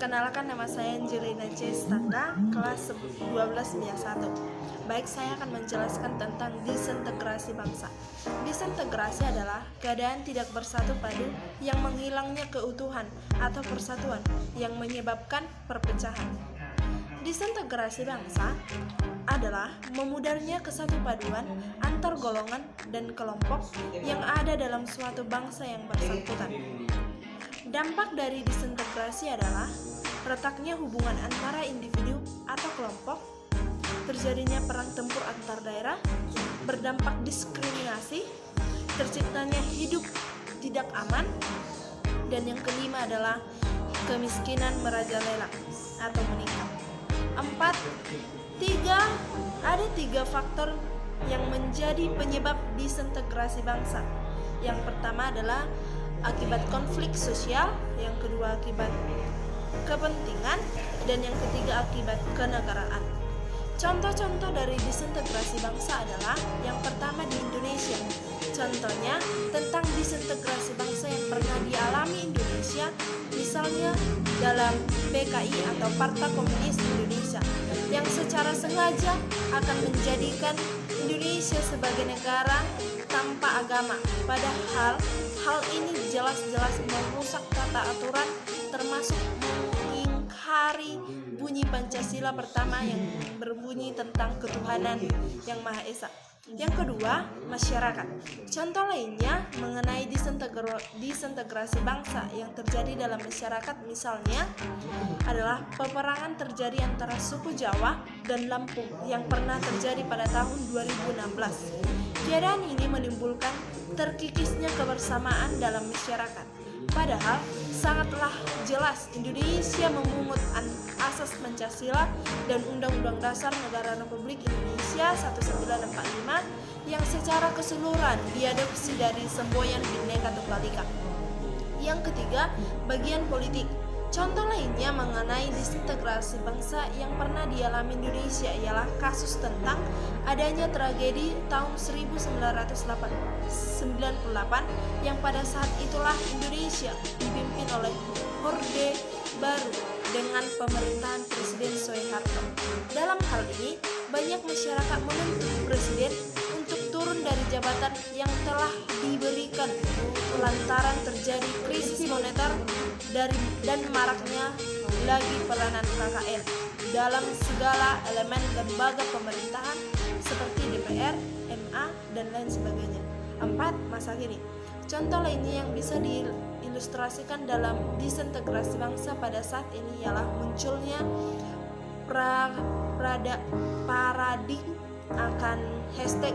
Perkenalkan, nama saya Angelina C. Standa, kelas 12 MIA 1. Baik, saya akan menjelaskan tentang disintegrasi bangsa. Disintegrasi adalah keadaan tidak bersatu padu yang menghilangnya keutuhan atau persatuan yang menyebabkan perpecahan. Disintegrasi bangsa adalah memudarnya kesatupaduan antar golongan dan kelompok yang ada dalam suatu bangsa yang bersangkutan. Dampak dari disintegrasi adalah retaknya hubungan antara individu atau kelompok, terjadinya perang tempur antar daerah, berdampak diskriminasi, terciptanya hidup tidak aman, dan yang kelima adalah kemiskinan merajalela atau meningkat. Ada tiga faktor yang menjadi penyebab disintegrasi bangsa. Yang pertama adalah akibat konflik sosial, yang kedua akibat kepentingan, dan yang ketiga akibat kenegaraan. Contoh-contoh dari disintegrasi bangsa adalah yang pertama di Indonesia. Contohnya tentang disintegrasi bangsa yang pernah dialami Indonesia, misalnya dalam PKI atau Partai Komunis Indonesia, yang secara sengaja akan menjadikan Indonesia sebagai negara tanpa agama. Padahal hal ini jelas-jelas merusak tata aturan, termasuk mengingkari bunyi Pancasila pertama yang berbunyi tentang ketuhanan yang Maha Esa. Yang kedua, masyarakat. Contoh lainnya mengenai disintegrasi bangsa yang terjadi dalam masyarakat misalnya adalah peperangan terjadi antara suku Jawa dan Lampung yang pernah terjadi pada tahun 2016. Keadaan ini menimbulkan terkikisnya kebersamaan dalam masyarakat. Padahal sangatlah jelas Indonesia memungut asas Pancasila dan Undang-Undang Dasar Negara Republik Indonesia 1945 yang secara keseluruhan diadopsi dari semboyan Bhinneka Tunggal Ika. Yang ketiga, bagian politik. Contoh lainnya mengenai disintegrasi bangsa yang pernah dialami Indonesia ialah kasus tentang adanya tragedi tahun 1998 yang pada saat itulah Indonesia dipimpin oleh Orde Baru dengan pemerintahan Presiden Soeharto. Dalam hal ini, banyak masyarakat menuntut Presiden untuk turun dari jabatan yang telah diberikan lantaran terjadi krisis moneter dan maraknya lagi peranan KKN dalam segala elemen lembaga pemerintahan seperti DPR, MA, dan lain sebagainya. 4. Masa kini. Contoh lainnya yang bisa diilustrasikan dalam disintegrasi bangsa pada saat ini ialah munculnya paradigma akan hashtag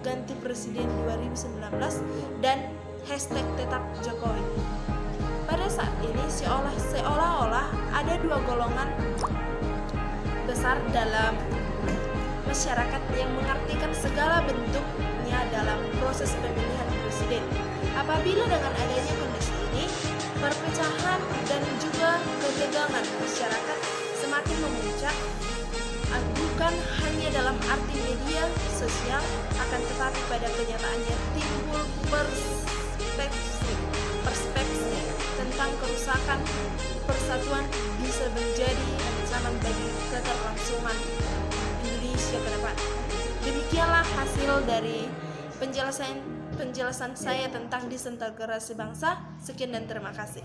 ganti presiden 2019 dan hashtag tetap Jokowi. Pada saat ini seolah-olah ada dua golongan besar dalam masyarakat yang mengartikan segala bentuknya dalam proses pemilihan presiden. Apabila dengan adanya kondisi ini, perpecahan dan juga ketegangan masyarakat semakin memuncak, bukan hanya dalam arti media sosial, akan tetapi pada kenyataannya timbul perspektif tentang kerusakan persatuan bisa menjadi ancaman bagi keterlangsungan Indonesia ke depan. Demikianlah hasil dari penjelasan saya tentang disintegrasi bangsa. Sekian dan terima kasih.